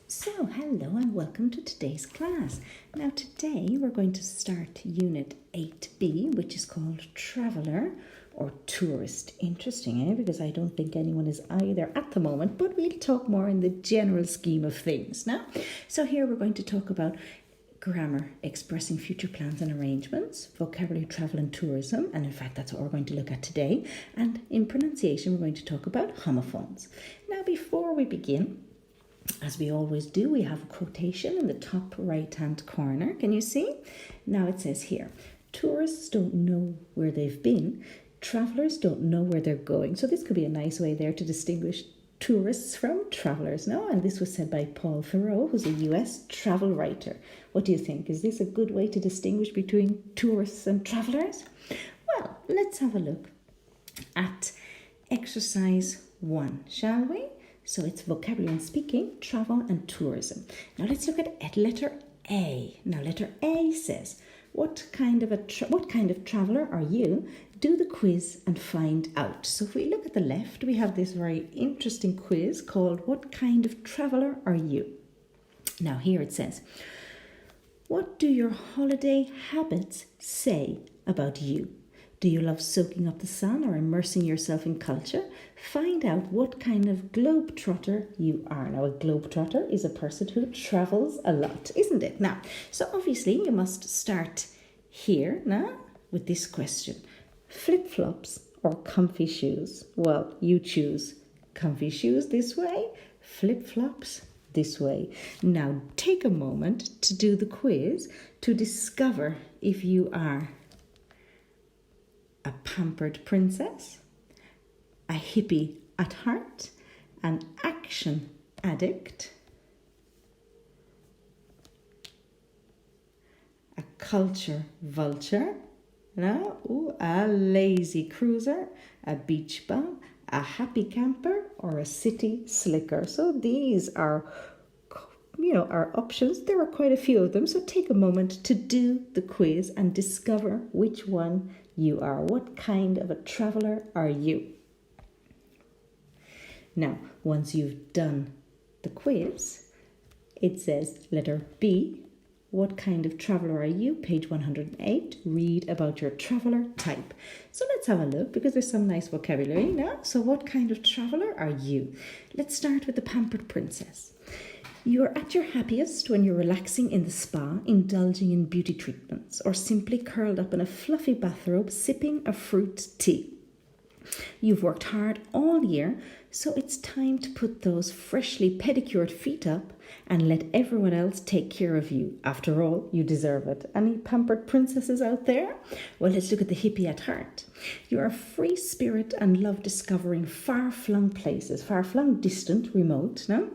So, hello and welcome to today's class. Now, today we're going to start Unit 8B, which is called Traveller or Tourist. Interesting, Because I don't think anyone is either at the moment, but we'll talk more in the general scheme of things now. So, here we're going to talk about grammar, expressing future plans and arrangements, vocabulary, travel and tourism, and in fact that's what we're going to look at today. And in pronunciation we're going to talk about homophones. Now, before we begin, as we always do, we have a quotation in the top right hand corner. Can you see? Now it says here, tourists don't know where they've been, travellers don't know where they're going. So this could be a nice way there to distinguish tourists from travellers, no? And this was said by Paul Thoreau, who's a US travel writer. What do you think? Is this a good way to distinguish between tourists and travellers? Well, let's have a look at exercise 1, shall we? So it's vocabulary and speaking, travel and tourism. Now let's look at letter A. Now letter A says, what kind of traveller are you? Do the quiz and find out. So if we look at the left, we have this very interesting quiz called What Kind of Traveller Are You? Now here it says, what do your holiday habits say about you? Do you love soaking up the sun or immersing yourself in culture? Find out what kind of globetrotter you are. Now, a globetrotter is a person who travels a lot, isn't it? Now, so obviously you must start here now with this question. Flip-flops or comfy shoes? Well, you choose comfy shoes this way, flip-flops this way. Now, take a moment to do the quiz to discover if you are a pampered princess, a hippie at heart, an action addict, a culture vulture, a lazy cruiser, a beach bum, a happy camper, or a city slicker. So these are our options. There are quite a few of them. So take a moment to do the quiz and discover which one you are. What kind of a traveller are you? Now, once you've done the quiz, it says letter B. What kind of traveller are you? Page 108. Read about your traveller type. So let's have a look because there's some nice vocabulary now. So what kind of traveller are you? Let's start with the pampered princess. You're at your happiest when you're relaxing in the spa, indulging in beauty treatments, or simply curled up in a fluffy bathrobe sipping a fruit tea. You've worked hard all year, so it's time to put those freshly pedicured feet up and let everyone else take care of you. After all, you deserve it. Any pampered princesses out there? Well, let's look at the hippie at heart. You're a free spirit and love discovering far-flung places, far-flung, distant, remote, no?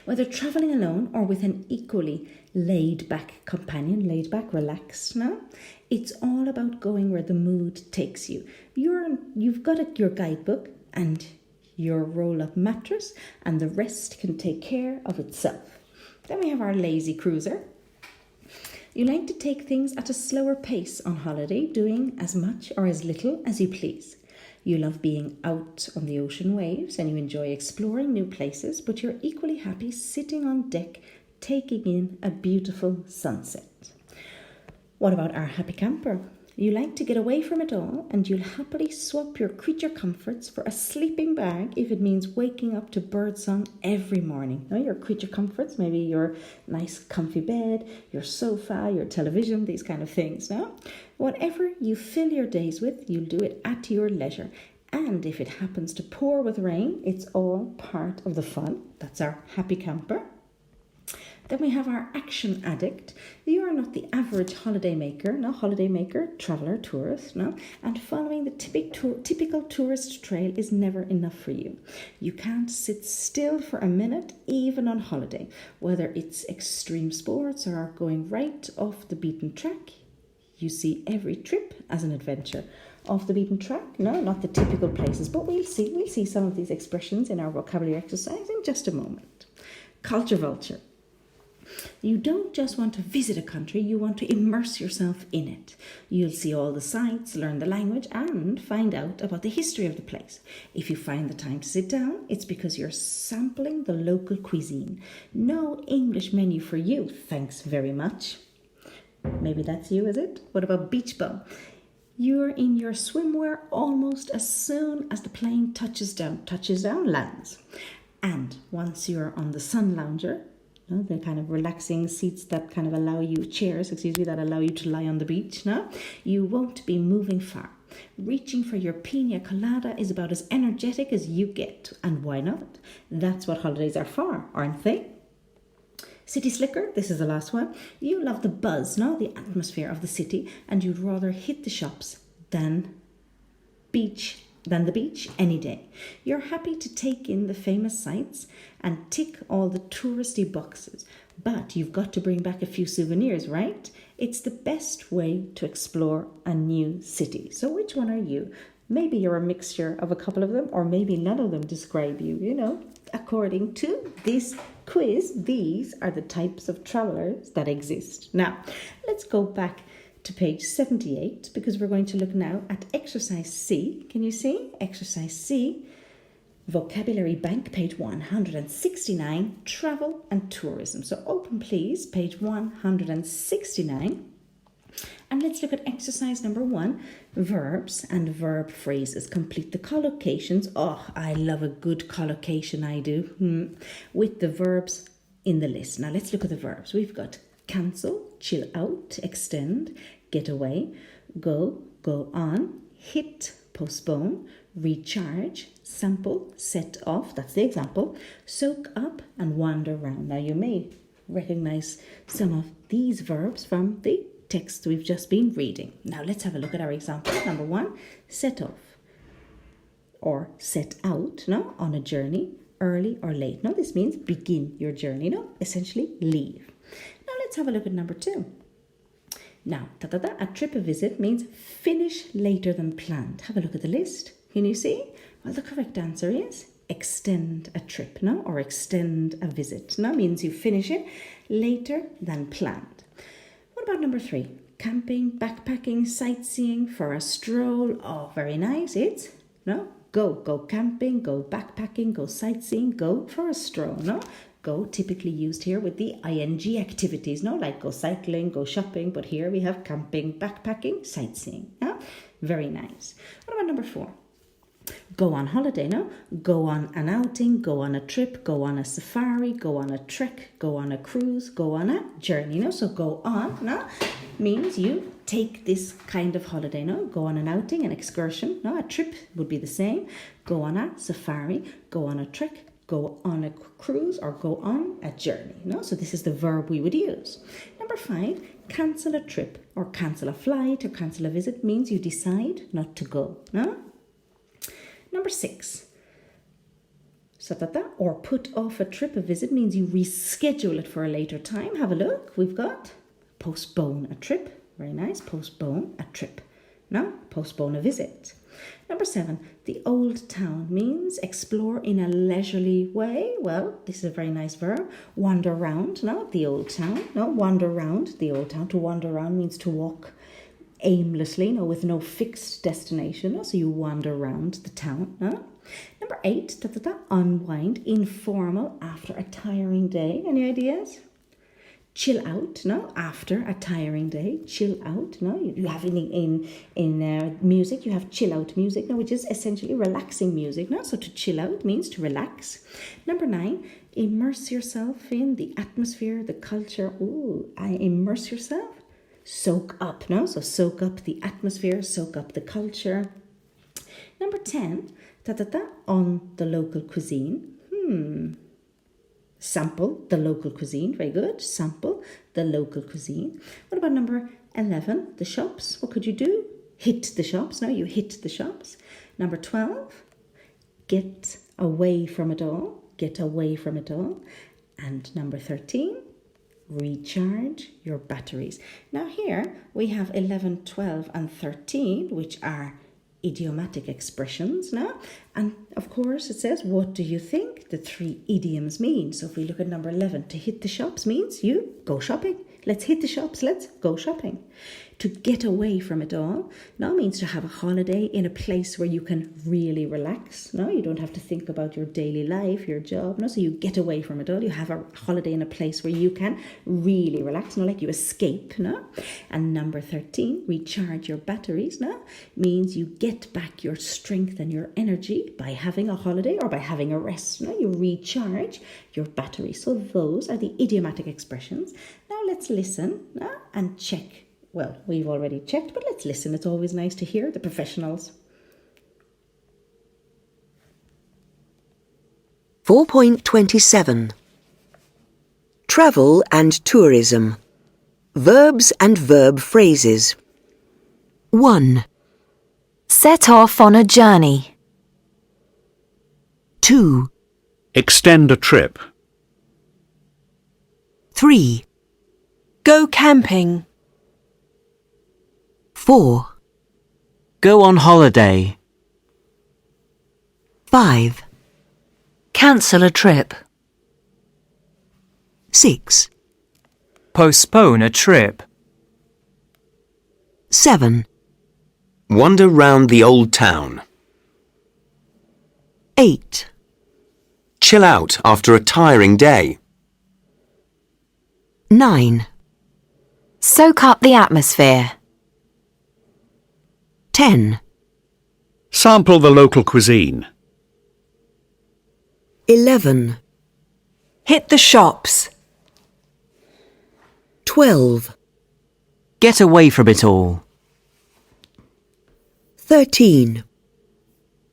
Whether travelling alone or with an equally laid-back companion, laid-back, relaxed, no? It's all about going where the mood takes you. You've got your guidebook and your roll-up mattress, and the rest can take care of itself. Then we have our lazy cruiser. You like to take things at a slower pace on holiday, doing as much or as little as you please. You love being out on the ocean waves and you enjoy exploring new places, but you're equally happy sitting on deck taking in a beautiful sunset. What about our happy camper? You like to get away from it all and you'll happily swap your creature comforts for a sleeping bag if it means waking up to birdsong every morning. Now, your creature comforts, maybe your nice comfy bed, your sofa, your television, these kind of things. Now, whatever you fill your days with, you'll do it at your leisure. And if it happens to pour with rain, it's all part of the fun. That's our happy camper. Then we have our action addict. You are not the average holiday maker, traveller, tourist, no. And following the typical tourist trail is never enough for you. You can't sit still for a minute, even on holiday. Whether it's extreme sports or going right off the beaten track, you see every trip as an adventure. Off the beaten track? No, not the typical places, but we'll see some of these expressions in our vocabulary exercise in just a moment. Culture vulture. You don't just want to visit a country, you want to immerse yourself in it. You'll see all the sights, learn the language, and find out about the history of the place. If you find the time to sit down, it's because you're sampling the local cuisine. No English menu for you, thanks very much. Maybe that's you, is it? What about beach bum? You're in your swimwear almost as soon as the plane touches down, lands. And once you're on the sun lounger, the kind of relaxing seats that kind of allow you, that allow you to lie on the beach, you won't be moving far. Reaching for your pina colada is about as energetic as you get. And why not? That's what holidays are for, aren't they? City slicker, this is the last one. You love the buzz, the atmosphere of the city, and you'd rather hit the shops than the beach any day. You're happy to take in the famous sights and tick all the touristy boxes, but you've got to bring back a few souvenirs, right? It's the best way to explore a new city. So which one are you? Maybe you're a mixture of a couple of them, or maybe none of them describe you, According to this quiz, these are the types of travelers that exist. Now, let's go back to page 78 because we're going to look now at exercise C. Can you see? Exercise C, vocabulary bank, page 169, travel and tourism. So open please, page 169. And let's look at exercise number 1, verbs and verb phrases. Complete the collocations. Oh, I love a good collocation, I do. With the verbs in the list. Now let's look at the verbs. We've got cancel, chill out, extend, get away, go, go on, hit, postpone, recharge, sample, set off, that's the example, soak up and wander around. Now you may recognize some of these verbs from the text we've just been reading. Now let's have a look at our example. Number 1, set off or set out, on a journey, early or late. Now this means begin your journey, essentially leave. Now let's have a look at number 2. Now, a trip, a visit means finish later than planned. Have a look at the list. Can you see? Well, the correct answer is extend a trip, or extend a visit. Means you finish it later than planned. What about number 3? Camping, backpacking, sightseeing, for a stroll. Oh, very nice. It's go camping, go backpacking, go sightseeing, go for a stroll. Go typically used here with the ing activities, like go cycling, go shopping, but here we have camping, backpacking, sightseeing. Very nice. What about number 4? Go on holiday, Go on an outing, go on a trip, go on a safari, go on a trek, go on a cruise, go on a journey, So go on, means you take this kind of holiday, Go on an outing, an excursion, A trip would be the same. Go on a safari, go on a trek, go on a cruise, or go on a journey, So this is the verb we would use. Number 5, cancel a trip or cancel a flight or cancel a visit means you decide not to go, Number 6, or put off a trip, a visit means you reschedule it for a later time. Have a look. We've got postpone a trip. Very nice. Postpone a trip. Postpone a visit. Number 7, the old town means explore in a leisurely way. Well, this is a very nice verb. Wander around, the old town. Wander around the old town. To wander around means to walk aimlessly, with no fixed destination. So you wander around the town. Number 8, unwind, informal, after a tiring day. Any ideas? Chill out, after a tiring day. Chill out, You have in music, you have chill out music, which is essentially relaxing music, So to chill out means to relax. Number 9, immerse yourself in the atmosphere, the culture. Immerse yourself. Soak up, So soak up the atmosphere, soak up the culture. Number 10, on the local cuisine. Sample the local cuisine. Very good. Sample the local cuisine. What about number 11, the shops? What could you do? Hit the shops. You hit the shops. Number 12, get away from it all. Get away from it all. And number 13, recharge your batteries. Now here we have 11, 12 and 13, which are idiomatic expressions And of course it says, what do you think the 3 idioms mean? So if we look at number 11, to hit the shops means you go shopping. Let's hit the shops, let's go shopping. To get away from it all now means to have a holiday in a place where you can really relax. No, you don't have to think about your daily life, your job. No, so you get away from it all. You have a holiday in a place where you can really relax. No, like you escape. No, and number 13, recharge your batteries. No, means you get back your strength and your energy by having a holiday or by having a rest. No, you recharge your battery. So those are the idiomatic expressions. Now let's listen and check. Well, we've already checked, but let's listen. It's always nice to hear the professionals. 4.27 Travel and tourism. Verbs and verb phrases. 1, Set off on a journey. 2, Extend a trip. 3, Go camping. 4, Go on holiday. 5, Cancel a trip. 6, Postpone a trip. 7, Wander round the old town. 8, Chill out after a tiring day. 9, Soak up the atmosphere. 10, Sample the local cuisine. 11, Hit the shops. 12, Get away from it all. 13,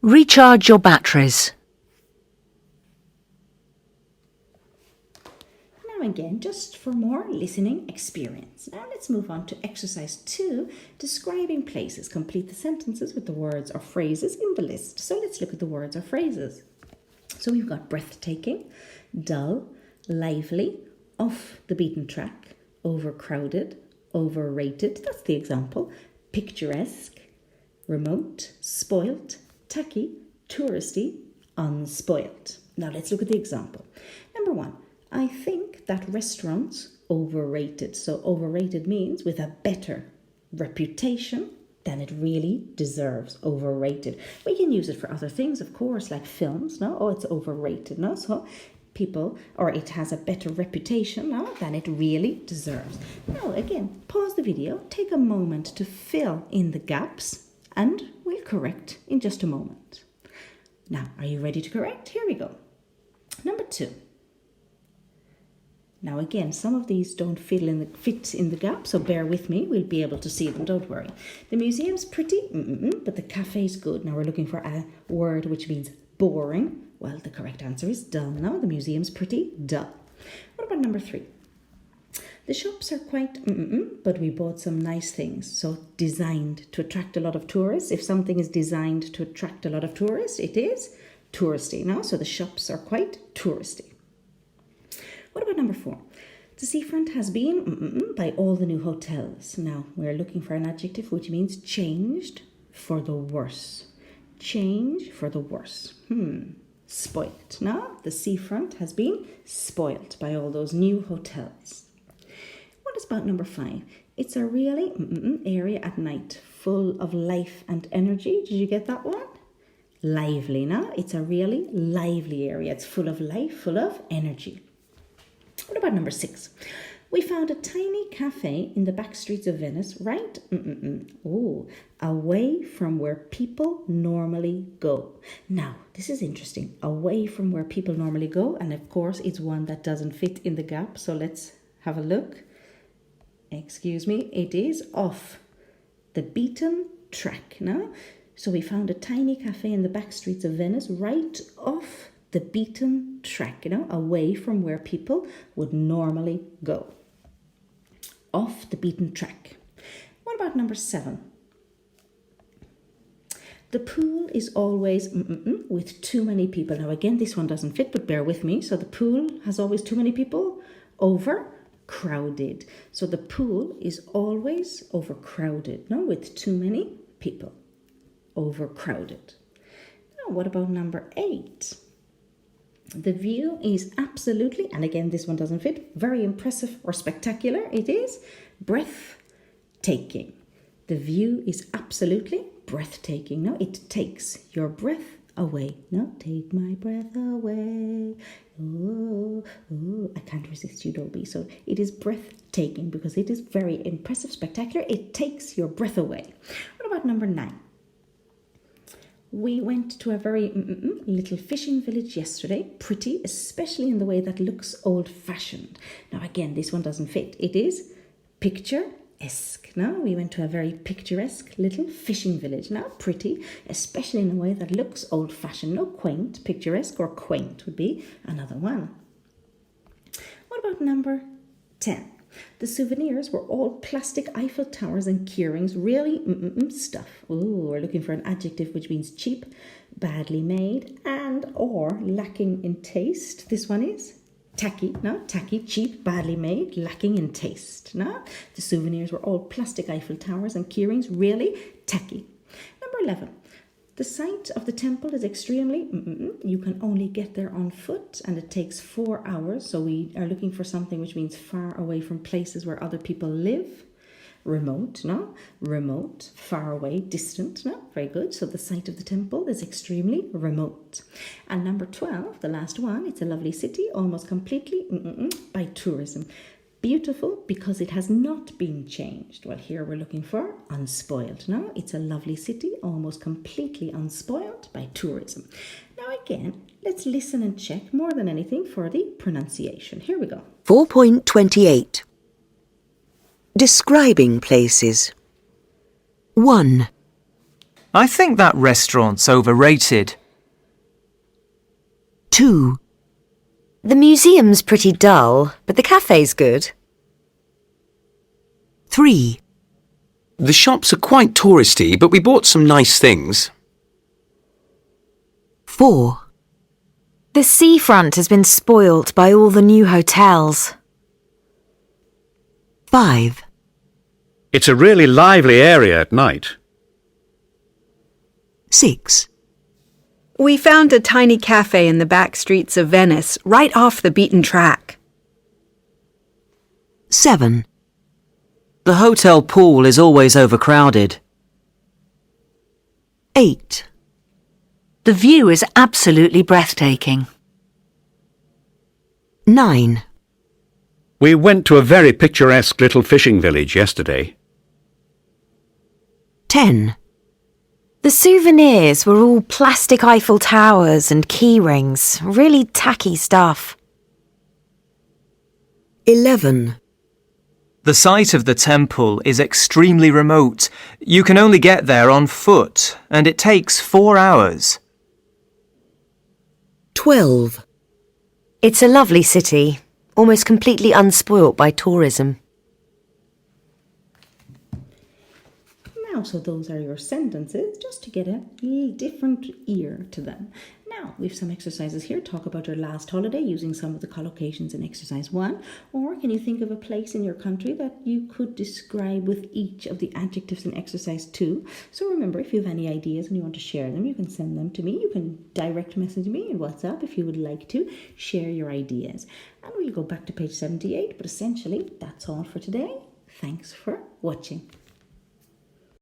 Recharge your batteries. Now again, just for more listening experience. Now let's move on to exercise 2, describing places. Complete the sentences with the words or phrases in the list. So let's look at the words or phrases. So we've got breathtaking, dull, lively, off the beaten track, overcrowded, overrated, that's the example, picturesque, remote, spoilt, tacky, touristy, unspoilt. Now let's look at the example. Number 1, I think that restaurants overrated. So overrated means with a better reputation than it really deserves. Overrated. We can use it for other things, of course, like films. No, oh, it's overrated. No, so people, or it has a better reputation now than it really deserves. Now again, pause the video, take a moment to fill in the gaps, and we'll correct in just a moment. Now, are you ready to correct? Here we go. Number 2. Now again, some of these don't fit in the gap, so bear with me. We'll be able to see them, don't worry. The museum's pretty, but the cafe's good. Now we're looking for a word which means boring. Well, the correct answer is dull. Now the museum's pretty dull. What about number 3? The shops are quite, but we bought some nice things. So designed to attract a lot of tourists. If something is designed to attract a lot of tourists, it is touristy. Now, so the shops are quite touristy. What about number 4? The seafront has been by all the new hotels. Now, we're looking for an adjective which means changed for the worse. Change for the worse. Spoilt. Now, the seafront has been spoilt by all those new hotels. What about number 5? It's a really area at night, full of life and energy. Did you get that one? Lively. Now, it's a really lively area. It's full of life, full of energy. What about number 6? We found a tiny cafe in the back streets of Venice, right? Away from where people normally go. Now, this is interesting. Away from where people normally go. And of course, it's one that doesn't fit in the gap. So let's have a look. Excuse me. It is off the beaten track. Now, so we found a tiny cafe in the back streets of Venice, right off the beaten track, away from where people would normally go. Off the beaten track. What about number 7? The pool is always with too many people. Now again, this one doesn't fit, but bear with me. So the pool has always too many people. Overcrowded. So the pool is always overcrowded, with too many people. Overcrowded. Now, what about number 8? The view is absolutely, and again this one doesn't fit, very impressive or spectacular. It is breathtaking. The view is absolutely breathtaking. No, it takes your breath away. No, take my breath away. Oh, oh, I can't resist you, Dolby. So it is breathtaking because it is very impressive, spectacular. It takes your breath away. What about number 9? We went to a very little fishing village yesterday. Pretty, especially in the way that looks old-fashioned. Now again, this one doesn't fit. It is picturesque. Now we went to a very picturesque little fishing village. Now pretty, especially in a way that looks old-fashioned. No, quaint. Picturesque or quaint would be another one. What about number 10? The souvenirs were all plastic Eiffel Towers and keyrings, really stuff. Oh, we're looking for an adjective which means cheap, badly made, and or lacking in taste. This one is tacky. No, tacky, cheap, badly made, lacking in taste. No, the souvenirs were all plastic Eiffel Towers and keyrings, really tacky. Number 11. The site of the temple is extremely, you can only get there on foot and it takes 4 hours. So we are looking for something which means far away from places where other people live. Remote, no? Remote, far away, distant, no? Very good. So the site of the temple is extremely remote. And number 12, the last one, it's a lovely city, almost completely by tourism. Beautiful because it has not been changed. Well, here we're looking for unspoiled. No, it's a lovely city, almost completely unspoiled by tourism. Now again, let's listen and check more than anything for the pronunciation. Here we go. 4.28. Describing places. 1, I think that restaurant's overrated. 2, The museum's pretty dull, but the cafe's good. 3, The shops are quite touristy, but we bought some nice things. 4, The seafront has been spoilt by all the new hotels. 5, It's a really lively area at night. 6, We found a tiny cafe in the back streets of Venice, right off the beaten track. 7, The hotel pool is always overcrowded. 8, The view is absolutely breathtaking. 9, We went to a very picturesque little fishing village yesterday. 10, The souvenirs were all plastic Eiffel Towers and key rings, really tacky stuff. 11, The site of the temple is extremely remote. You can only get there on foot, and it takes 4 hours. 12, It's a lovely city, almost completely unspoilt by tourism. Now, so those are your sentences, just to get a little different ear to them. Now, we have some exercises here. Talk about your last holiday using some of the collocations in exercise 1. Or can you think of a place in your country that you could describe with each of the adjectives in exercise 2? So remember, if you have any ideas and you want to share them, you can send them to me. You can direct message me in WhatsApp if you would like to share your ideas. And we'll go back to page 78, but essentially that's all for today. Thanks for watching.